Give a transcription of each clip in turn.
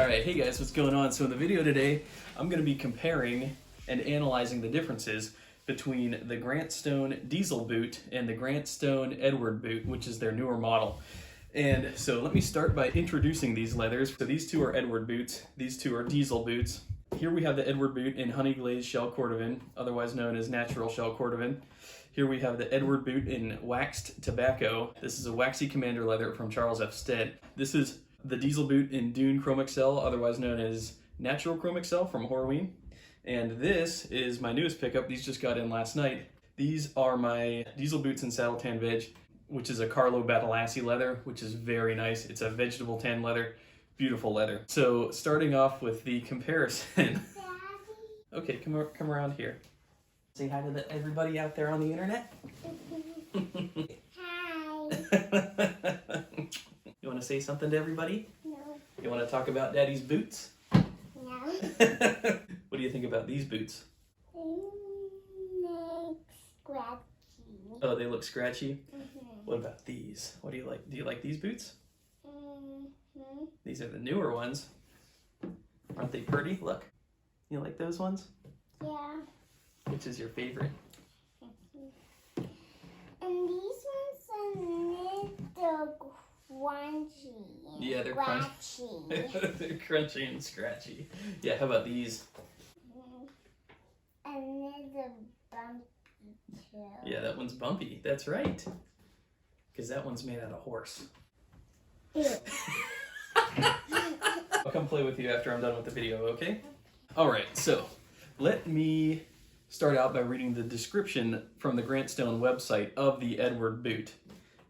Alright, hey guys, what's going on? So in the video today, I'm going to be comparing and analyzing the differences between the Grant Stone diesel boot and the Grant Stone Edward boot, which is their newer model. And so let me start by introducing these leathers. So these two are Edward boots, these two are diesel boots. Here we have the Edward boot in honey glazed shell cordovan, otherwise known as natural shell cordovan. Here we have the Edward boot in waxed tobacco. This is a waxy commander leather from Charles F. Stead. This is the diesel boot in Dune Chrome Excel, otherwise known as Natural Chrome Excel from Horween. And this is my newest pickup. These just got in last night. These are my diesel boots in Saddle Tan Veg, which is a Carlo Batalassi leather, which is very nice. It's a vegetable tan leather, beautiful leather. So starting off with the comparison. Okay, come around here. Say hi to everybody out there on the internet. Hi. You want to say something to everybody? No. You want to talk about Daddy's boots? No. What do you think about these boots? Scratchy. Oh, they look scratchy? Mm-hmm. What about these? What do you like? Do you like these boots? Mm-hmm. These are the newer ones. Aren't they pretty? Look. You like those ones? Yeah. Which is your favorite? And these ones are little crunchy. Yeah, they're scratchy. They're crunchy and scratchy. Yeah, how about these? And little bumpy too. Yeah, that one's bumpy. That's right. Because that one's made out of horse. Ew. I'll come play with you after I'm done with the video, okay? Alright, so let me start out by reading the description from the Grant Stone website of the Edward boot.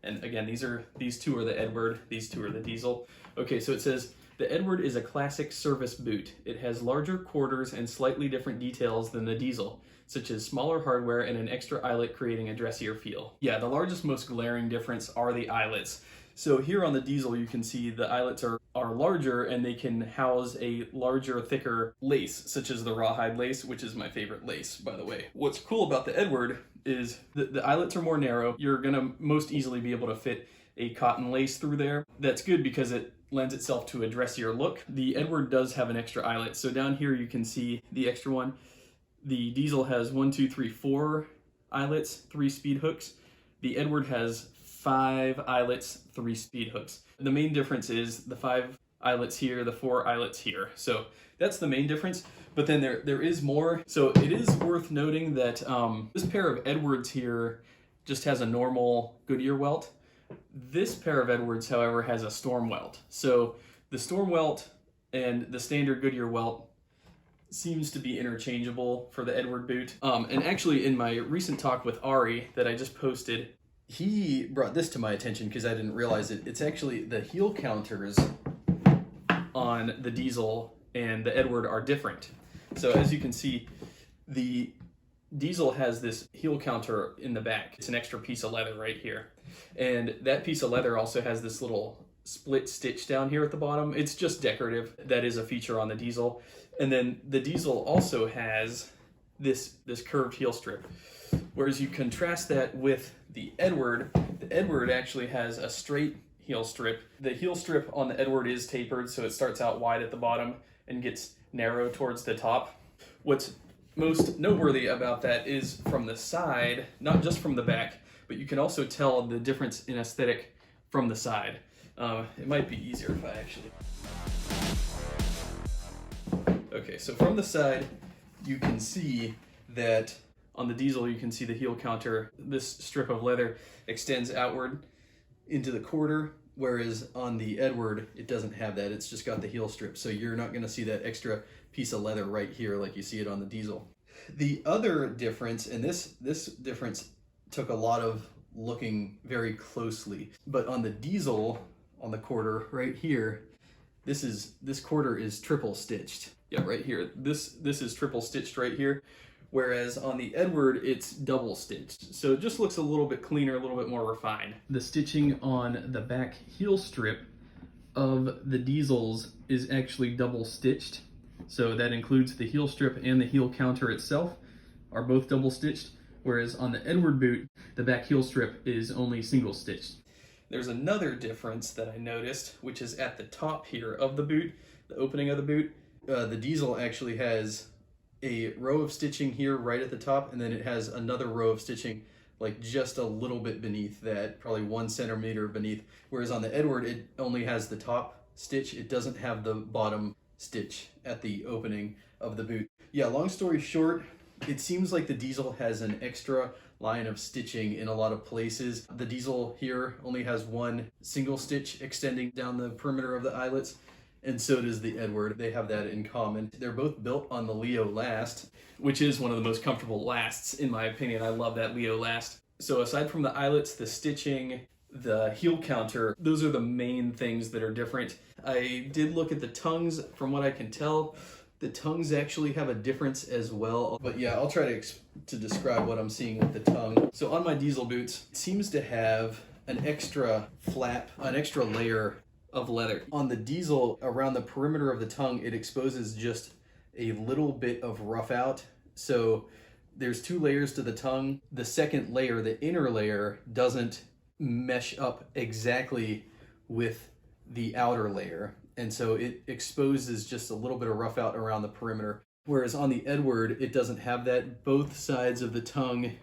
And again, these two are the Edward, these two are the diesel. Okay, so it says, the Edward is a classic service boot. It has larger quarters and slightly different details than the diesel, such as smaller hardware and an extra eyelet creating a dressier feel. Yeah, the largest, most glaring difference are the eyelets. So here on the diesel, you can see the eyelets are larger and they can house a larger, thicker lace, such as the rawhide lace, which is my favorite lace, by the way. What's cool about the Edward is the eyelets are more narrow. You're gonna most easily be able to fit a cotton lace through there. That's good because it lends itself to a dressier look. The Edward does have an extra eyelet. So down here you can see the extra one. The diesel has 1, 2, 3, 4 eyelets, 3 speed hooks. The Edward has 5 eyelets, 3 speed hooks. The main difference is the 5 eyelets here, the 4 eyelets here. So that's the main difference, but then there is more. So it is worth noting that this pair of Edwards here just has a normal Goodyear welt. This pair of Edwards, however, has a storm welt. So the storm welt and the standard Goodyear welt seems to be interchangeable for the Edward boot. And actually in my recent talk with Ari that I just posted, he brought this to my attention because I didn't realize it. It's actually the heel counters on the diesel and the Edward are different. So as you can see, the diesel has this heel counter in the back. It's an extra piece of leather right here. And that piece of leather also has this little split stitch down here at the bottom. It's just decorative. That is a feature on the diesel. And then the diesel also has this curved heel strip. Whereas you contrast that with the Edward actually has a straight heel strip. The heel strip on the Edward is tapered, so it starts out wide at the bottom and gets narrow towards the top. What's most noteworthy about that is from the side, not just from the back, but you can also tell the difference in aesthetic from the side. It might be easier if I actually... Okay, so from the side, you can see that on the diesel, you can see the heel counter. This strip of leather extends outward into the quarter, whereas on the Edward, it doesn't have that. It's just got the heel strip, so you're not going to see that extra piece of leather right here like you see it on the diesel. The other difference, and this difference took a lot of looking very closely, but on the diesel, on the quarter right here, this quarter is triple stitched. Yeah, right here. This is triple stitched right here. Whereas on the Edward, it's double stitched. So it just looks a little bit cleaner, a little bit more refined. The stitching on the back heel strip of the diesels is actually double stitched. So that includes the heel strip and the heel counter itself are both double stitched. Whereas on the Edward boot, the back heel strip is only single stitched. There's another difference that I noticed, which is at the top here of the boot, the opening of the boot. The diesel actually has a row of stitching here right at the top, and then it has another row of stitching like just a little bit beneath that, probably 1 centimeter beneath. Whereas on the Edward, it only has the top stitch. It doesn't have the bottom stitch at the opening of the boot. Yeah, long story short, it seems like the diesel has an extra line of stitching in a lot of places. The diesel here only has 1 single stitch extending down the perimeter of the eyelets, and so does the Edward. They have that in common. They're both built on the Leo last, which is one of the most comfortable lasts in my opinion. I love that Leo last. So aside from the eyelets, the stitching, the heel counter, those are the main things that are different. I did look at the tongues. From what I can tell, the tongues actually have a difference as well. But yeah, I'll try to describe what I'm seeing with the tongue. So on my diesel boots, it seems to have an extra flap, an extra layer of leather. On the diesel, around the perimeter of the tongue, it exposes just a little bit of rough out. So there's 2 layers to the tongue. The second layer, the inner layer, doesn't mesh up exactly with the outer layer. And so it exposes just a little bit of rough out around the perimeter. Whereas on the Edward, it doesn't have that. Both sides of the tongue,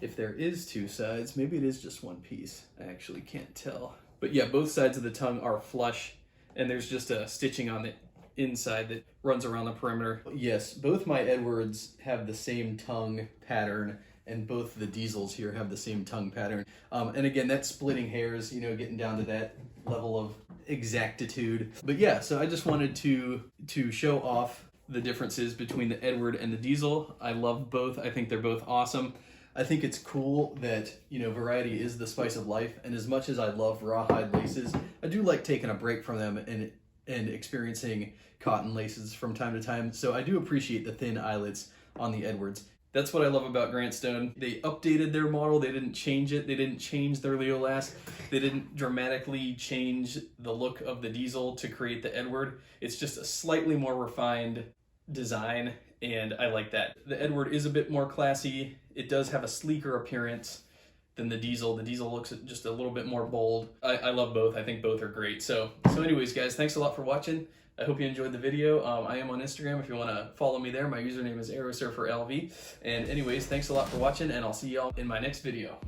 if there is 2 sides, maybe it is just 1 piece. I actually can't tell. But yeah, both sides of the tongue are flush, and there's just a stitching on the inside that runs around the perimeter. Yes, both my Edwards have the same tongue pattern, and both the diesels here have the same tongue pattern. And again, that's splitting hairs, you know, getting down to that level of exactitude. But yeah, so I just wanted to show off the differences between the Edward and the diesel. I love both. I think they're both awesome. I think it's cool that, you know, variety is the spice of life, and as much as I love rawhide laces, I do like taking a break from them and experiencing cotton laces from time to time. So I do appreciate the thin eyelets on the Edwards. That's what I love about Grant Stone. They updated their model. They didn't change it. They didn't change their Leo last. They didn't dramatically change the look of the diesel to create the Edward. It's just a slightly more refined design, and I like that. The Edward is a bit more classy. It does have a sleeker appearance than the diesel. The diesel looks just a little bit more bold. I love both. I think both are great. So anyways, guys, thanks a lot for watching. I hope you enjoyed the video. I am on Instagram if you want to follow me there. My username is AeroSurferLV. And anyways, thanks a lot for watching, and I'll see y'all in my next video.